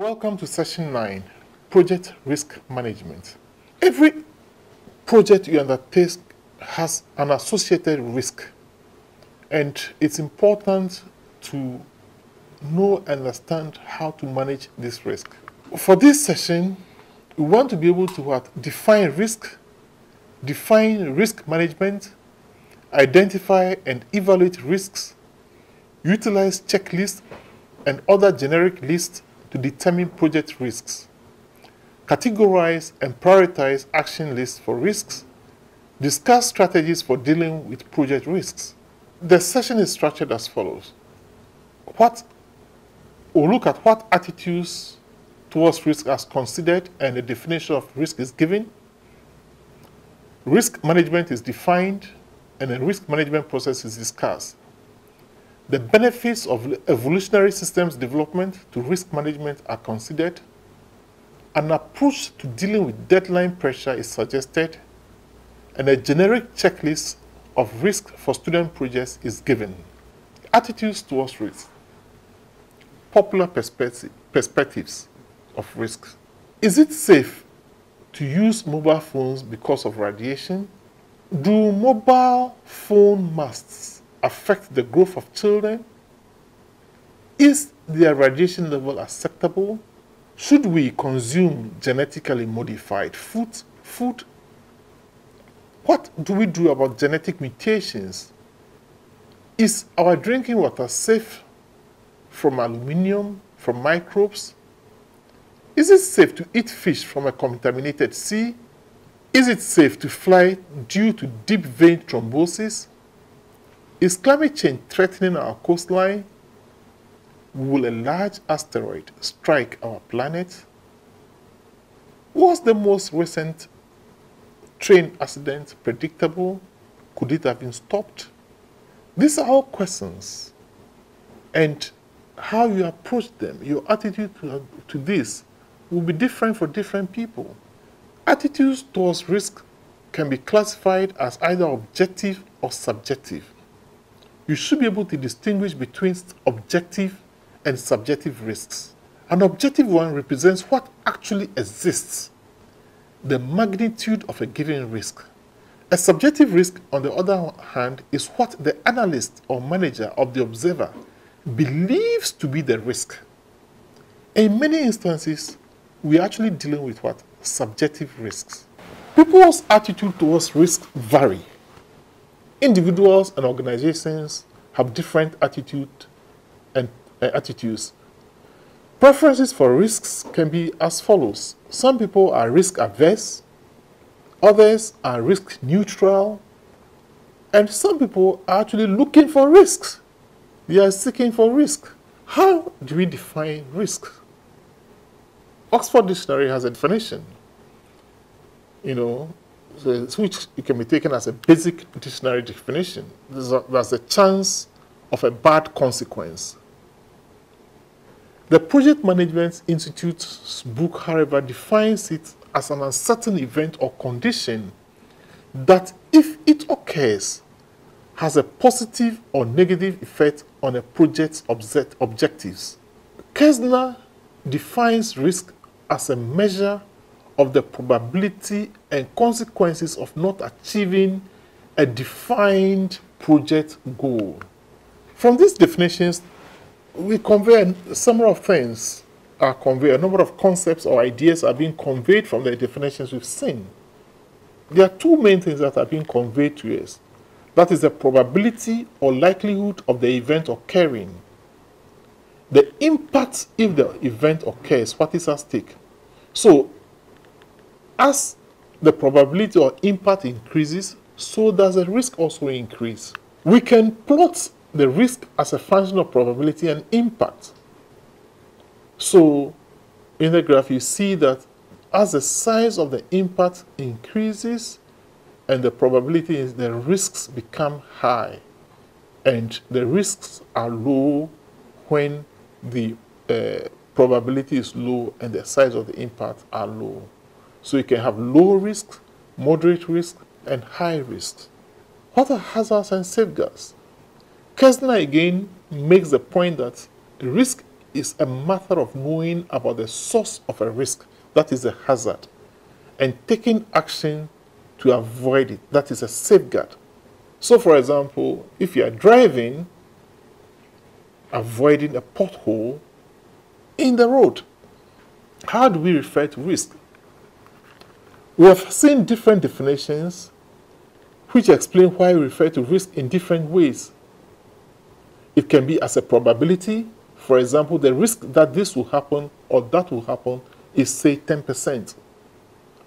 Welcome to session 9, Project Risk Management. Every project you undertake has an associated risk, and it's important to know and understand how to manage this risk. For this session, we want to be able to define risk management, identify and evaluate risks, utilize checklists and other generic lists to determine project risks, categorize and prioritize action lists for risks, discuss strategies for dealing with project risks. The session is structured as follows. We'll look at what attitudes towards risk are considered and the definition of risk is given. Risk management is defined and a risk management process is discussed. The benefits of evolutionary systems development to risk management are considered. An approach to dealing with deadline pressure is suggested, and a generic checklist of risk for student projects is given. Attitudes towards risk. Popular perspectives of risk. Is it safe to use mobile phones because of radiation? Do mobile phone masts affect the growth of children? Is their radiation level acceptable? Should we consume genetically modified food? What do we do about genetic mutations? Is our drinking water safe from aluminium, from microbes? Is it safe to eat fish from a contaminated sea? Is it safe to fly due to deep vein thrombosis? Is climate change threatening our coastline? Will a large asteroid strike our planet? Was the most recent train accident predictable? Could it have been stopped? These are all questions, and how you approach them, your attitude to this will be different for different people. Attitudes towards risk can be classified as either objective or subjective. You should be able to distinguish between objective and subjective risks. An objective one represents what actually exists, the magnitude of a given risk. A subjective risk, on the other hand, is what the analyst or manager of the observer believes to be the risk. In many instances, we are actually dealing with what? Subjective risks. People's attitude towards risk vary. Individuals and organizations have different attitudes. Preferences for risks can be as follows. Some people are risk averse, others are risk neutral, and some people are actually looking for risks. They are seeking for risk. How do we define risk? Oxford Dictionary has a definition, which it can be taken as a basic dictionary definition. There's a chance of a bad consequence. The Project Management Institute's book, however, defines it as an uncertain event or condition that, if it occurs, has a positive or negative effect on a project's objectives. Kerzner defines risk as a measure of the probability and consequences of not achieving a defined project goal. From these definitions, we convey a number of things, a number of concepts or ideas are being conveyed from the definitions we've seen. There are two main things that are being conveyed to us. That is the probability or likelihood of the event occurring. The impact if the event occurs, what is at stake. So, as the probability or impact increases, so does the risk also increase. We can plot the risk as a function of probability and impact. So, in the graph, you see that as the size of the impact increases and the probability is, the risks become high. And the risks are low when the probability is low and the size of the impact are low. So you can have low risk, moderate risk, and high risk. What are hazards and safeguards? Kerzner again makes the point that risk is a matter of knowing about the source of a risk, that is a hazard, and taking action to avoid it, that is a safeguard. So, for example, if you are driving, avoiding a pothole in the road. How do we refer to risk? We have seen different definitions which explain why we refer to risk in different ways. It can be as a probability. For example, the risk that this will happen or that will happen is, say, 10%.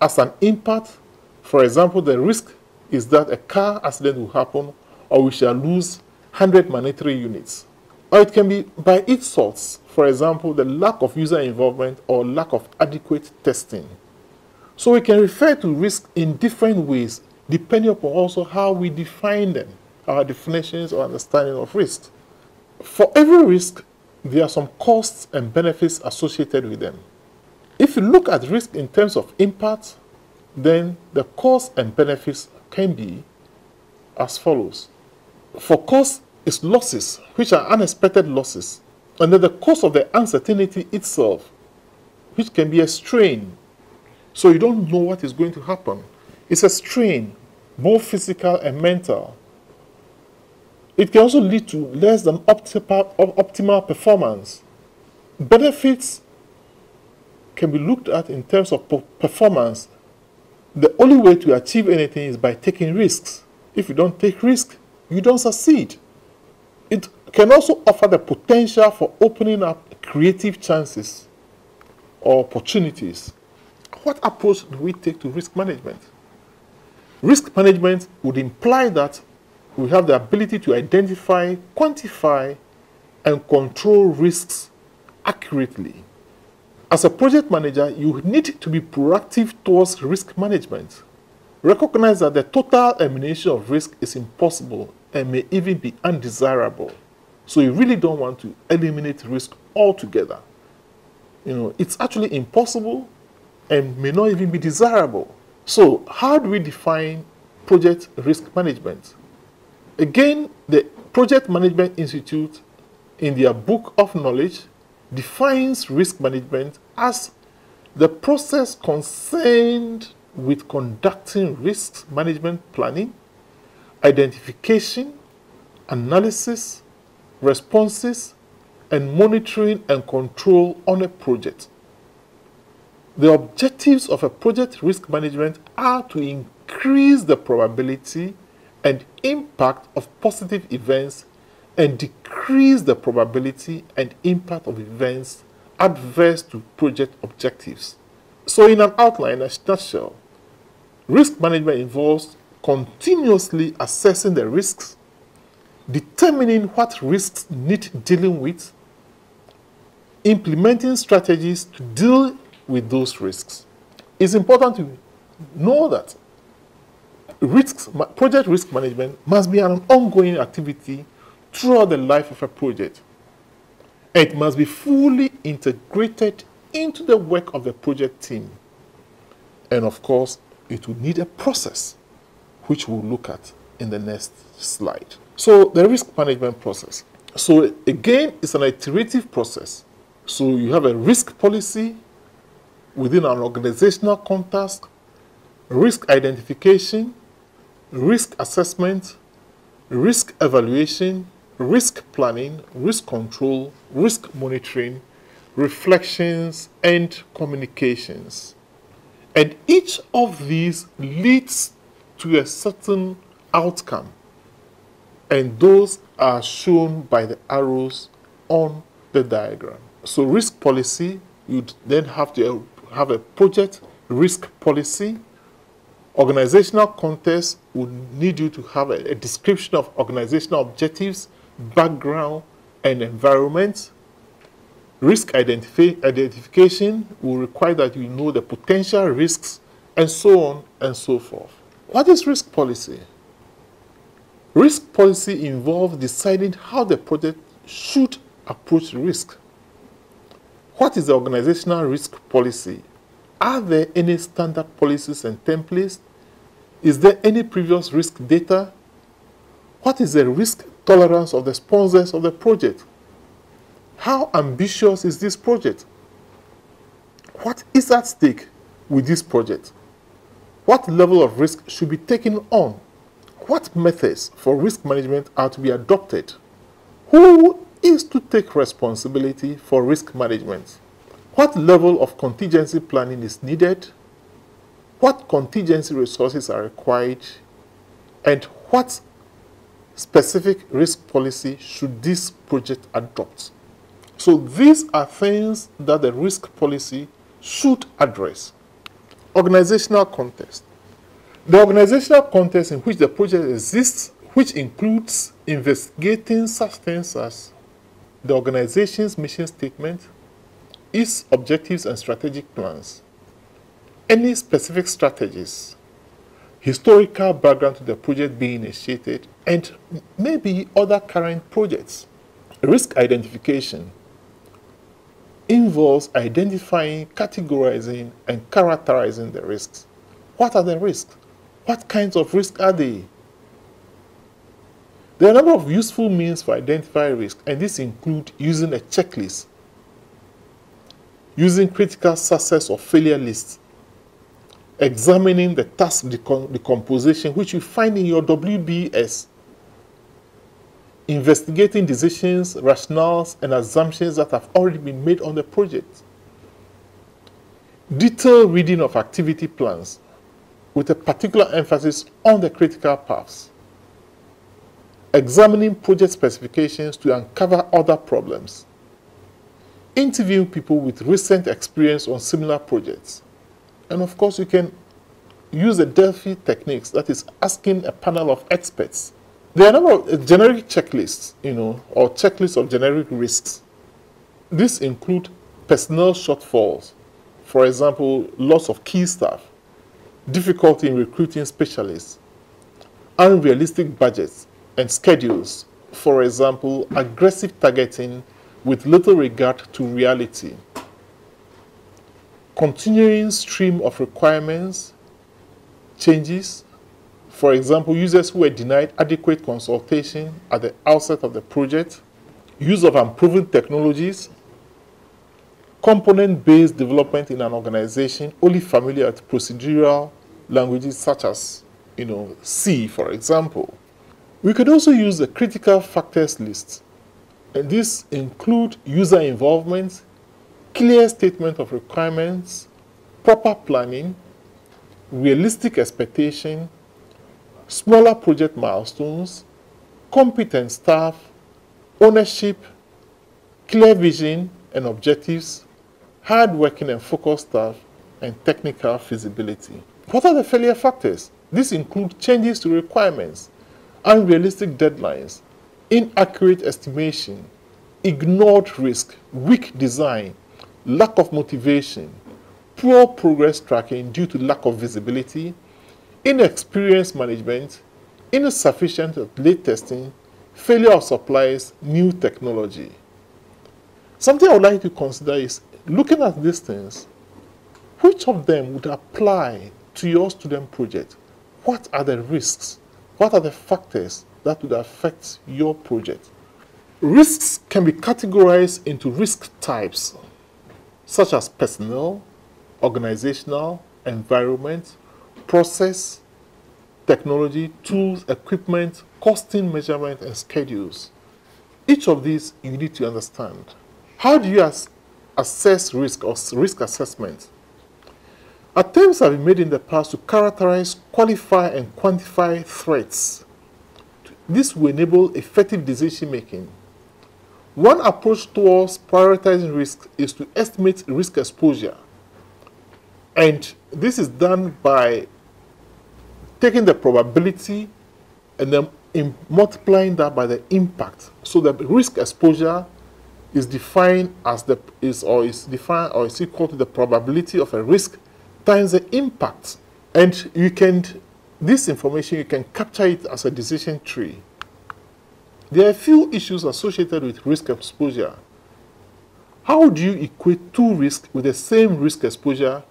As an impact, for example, the risk is that a car accident will happen or we shall lose 100 monetary units. Or it can be by its source, for example, the lack of user involvement or lack of adequate testing. So we can refer to risk in different ways, depending upon also how we define them, our definitions or understanding of risk. For every risk, there are some costs and benefits associated with them. If you look at risk in terms of impact, then the costs and benefits can be as follows. For costs, is losses, which are unexpected losses, and then the cost of the uncertainty itself, which can be a strain. So you don't know what is going to happen. It's a strain, both physical and mental. It can also lead to less than optimal performance. Benefits can be looked at in terms of performance. The only way to achieve anything is by taking risks. If you don't take risks, you don't succeed. It can also offer the potential for opening up creative chances or opportunities. What approach do we take to risk management? Risk management would imply that we have the ability to identify, quantify, and control risks accurately. As a project manager, you need to be proactive towards risk management. Recognize that the total elimination of risk is impossible and may even be undesirable. So you really don't want to eliminate risk altogether. It's actually impossible and may not even be desirable. So how do we define project risk management? Again, the Project Management Institute, in their book of knowledge, defines risk management as the process concerned with conducting risk management planning, identification, analysis, responses, and monitoring and control on a project. The objectives of a project risk management are to increase the probability and impact of positive events and decrease the probability and impact of events adverse to project objectives. So in an outline, a nutshell, risk management involves continuously assessing the risks, determining what risks need dealing with, implementing strategies to deal with those risks. It's important to know that project risk management must be an ongoing activity throughout the life of a project. It must be fully integrated into the work of the project team. And of course, it will need a process, which we'll look at in the next slide. So the risk management process. So again, it's an iterative process. So you have a risk policy within an organizational context, risk identification, risk assessment, risk evaluation, risk planning, risk control, risk monitoring, reflections, and communications. And each of these leads to a certain outcome. And those are shown by the arrows on the diagram. So risk policy, you'd then have to have a project risk policy. Organizational context would need you to have a description of organizational objectives, background, and environment. Risk identification will require that you know the potential risks, and so on and so forth. What is risk policy? Risk policy involves deciding how the project should approach risk. What is the organizational risk policy? Are there any standard policies and templates? Is there any previous risk data? What is the risk tolerance of the sponsors of the project? How ambitious is this project? What is at stake with this project? What level of risk should be taken on? What methods for risk management are to be adopted? Who is to take responsibility for risk management? What level of contingency planning is needed? What contingency resources are required? And what specific risk policy should this project adopt? So these are things that the risk policy should address. Organizational context. The organizational context in which the project exists, which includes investigating such things as the organization's mission statement, its objectives and strategic plans, any specific strategies, historical background to the project being initiated, and maybe other current projects. Risk identification involves identifying, categorizing, and characterizing the risks. What are the risks? What kinds of risks are they? There are a number of useful means for identifying risk, and these include using a checklist, using critical success or failure lists, examining the task decomposition, which you find in your WBS, investigating decisions, rationales, and assumptions that have already been made on the project, detailed reading of activity plans with a particular emphasis on the critical paths, examining project specifications to uncover other problems, interviewing people with recent experience on similar projects. And of course, you can use the Delphi techniques, that is asking a panel of experts. There are a number of generic checklists, or checklists of generic risks. These include personnel shortfalls, for example, loss of key staff, difficulty in recruiting specialists, unrealistic budgets and schedules, for example, aggressive targeting with little regard to reality, continuing stream of requirements, changes, for example, users who were denied adequate consultation at the outset of the project, use of unproven technologies, component-based development in an organization only familiar with procedural languages such as, C, for example. We could also use the critical factors list, and these include user involvement, clear statement of requirements, proper planning, realistic expectation, smaller project milestones, competent staff, ownership, clear vision and objectives, hard-working and focused staff, and technical feasibility. What are the failure factors? These include changes to requirements, unrealistic deadlines, inaccurate estimation, ignored risk, weak design, lack of motivation, poor progress tracking due to lack of visibility, inexperienced management, insufficient late testing, failure of supplies, new technology. Something I would like to consider is, looking at these things, which of them would apply to your student project? What are the risks? What are the factors that would affect your project? Risks can be categorized into risk types, such as personnel, organizational, environment, process, technology, tools, equipment, costing, measurement, and schedules. Each of these you need to understand. How do you assess risk or risk assessment? Attempts have been made in the past to characterize, qualify, and quantify threats. This will enable effective decision making. One approach towards prioritizing risk is to estimate risk exposure. And this is done by taking the probability and then multiplying that by the impact. So the risk exposure is defined as is equal to the probability of a risk times the impact. And this information, you can capture it as a decision tree. There are a few issues associated with risk exposure. How do you equate two risks with the same risk exposure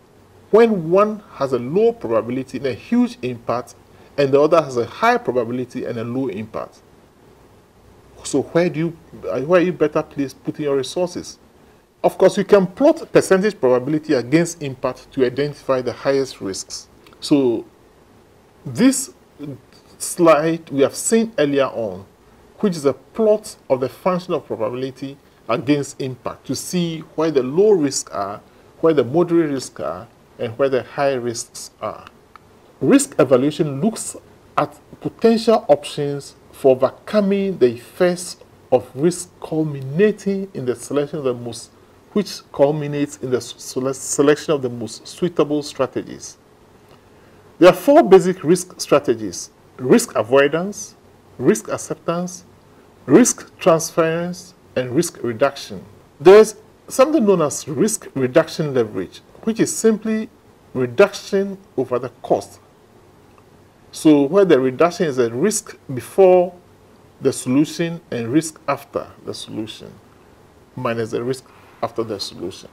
when one has a low probability and a huge impact, and the other has a high probability and a low impact? So where are you better placed putting your resources? Of course, you can plot percentage probability against impact to identify the highest risks. So this slide we have seen earlier on, which is a plot of the function of probability against impact to see where the low risks are, where the moderate risks are, and where the high risks are. Risk evaluation looks at potential options for overcoming the effects of risk culminating in the selection of the most, which culminates in the selection of the most suitable strategies. There are 4 basic risk strategies: risk avoidance, risk acceptance, risk transference, and risk reduction. There's something known as risk reduction leverage, which is simply reduction over the cost. So where the reduction is a risk before the solution and risk after the solution, minus the risk after the solution.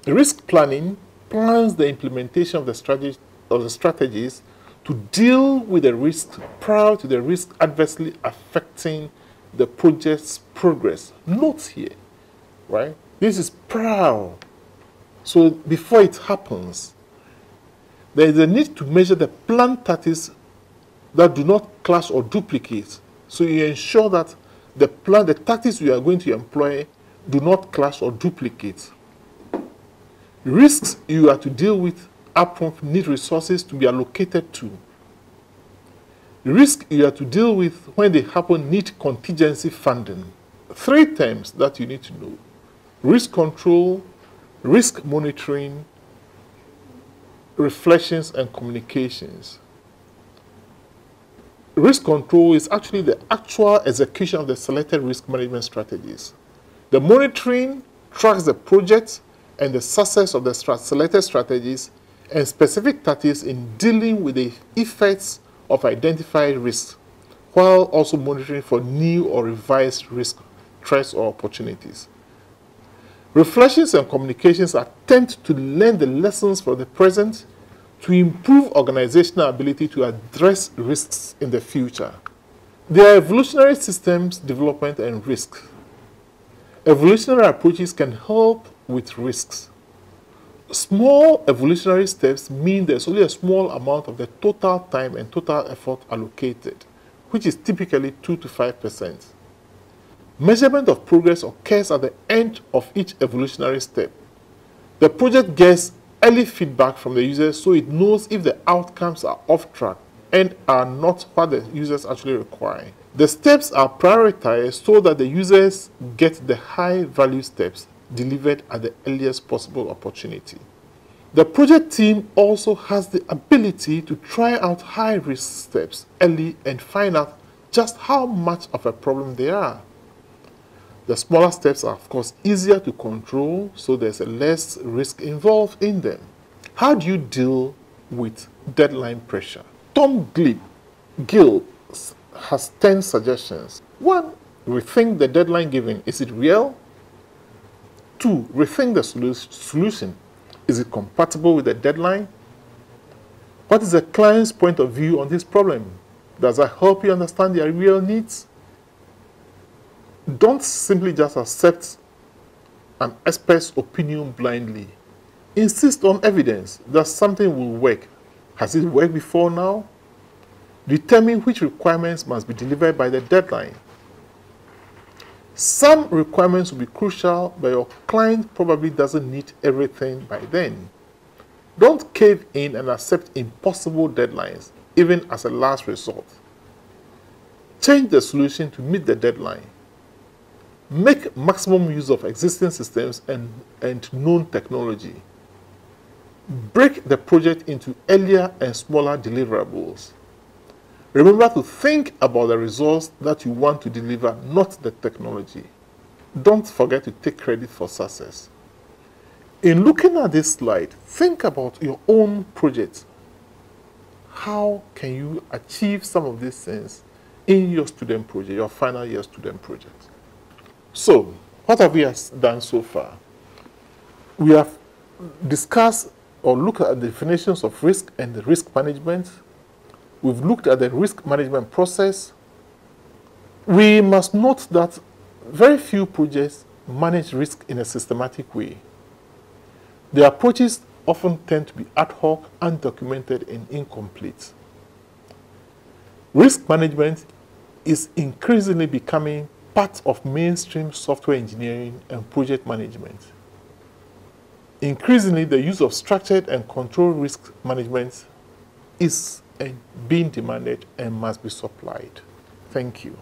Risk planning plans the implementation of the strategies to deal with the risk prior to the risk adversely affecting the project's progress. Note here, right? This is prior. So before it happens, there is a need to measure the planned tactics that do not clash or duplicate. So you ensure that the tactics you are going to employ do not clash or duplicate. Risks you are to deal with upfront need resources to be allocated to. Risks you are to deal with when they happen need contingency funding. 3 terms that you need to know: risk control, risk monitoring, reflections, and communications. Risk control is actually the actual execution of the selected risk management strategies. The monitoring tracks the project and the success of the selected strategies and specific tactics in dealing with the effects of identified risks, while also monitoring for new or revised risk threats or opportunities. Reflections and communications attempt to learn the lessons from the present to improve organizational ability to address risks in the future. There are evolutionary systems development and risk. Evolutionary approaches can help with risks. Small evolutionary steps mean there's only a small amount of the total time and total effort allocated, which is typically 2 to 5%. Measurement of progress occurs at the end of each evolutionary step. The project gets early feedback from the users so it knows if the outcomes are off track and are not what the users actually require. The steps are prioritized so that the users get the high-value steps delivered at the earliest possible opportunity. The project team also has the ability to try out high-risk steps early and find out just how much of a problem they are. The smaller steps are, of course, easier to control, so there's less risk involved in them. How do you deal with deadline pressure? Tom Gill has 10 suggestions. 1, rethink the deadline given. Is it real? 2, rethink the solution. Is it compatible with the deadline? What is the client's point of view on this problem? Does that help you understand their real needs? Don't simply just accept an expert's opinion blindly. Insist on evidence that something will work. Has it worked before now? Determine which requirements must be delivered by the deadline. Some requirements will be crucial, but your client probably doesn't need everything by then. Don't cave in and accept impossible deadlines, even as a last resort. Change the solution to meet the deadline. Make maximum use of existing systems and known technology. Break the project into earlier and smaller deliverables. Remember to think about the results that you want to deliver, not the technology. Don't forget to take credit for success. In looking at this slide, think about your own project. How can you achieve some of these things in your student project, your final year student project? So, what have we done so far? We have discussed or looked at the definitions of risk and the risk management. We've looked at the risk management process. We must note that very few projects manage risk in a systematic way. The approaches often tend to be ad hoc, undocumented, and incomplete. Risk management is increasingly becoming part of mainstream software engineering and project management. Increasingly, the use of structured and controlled risk management is being demanded and must be supplied. Thank you.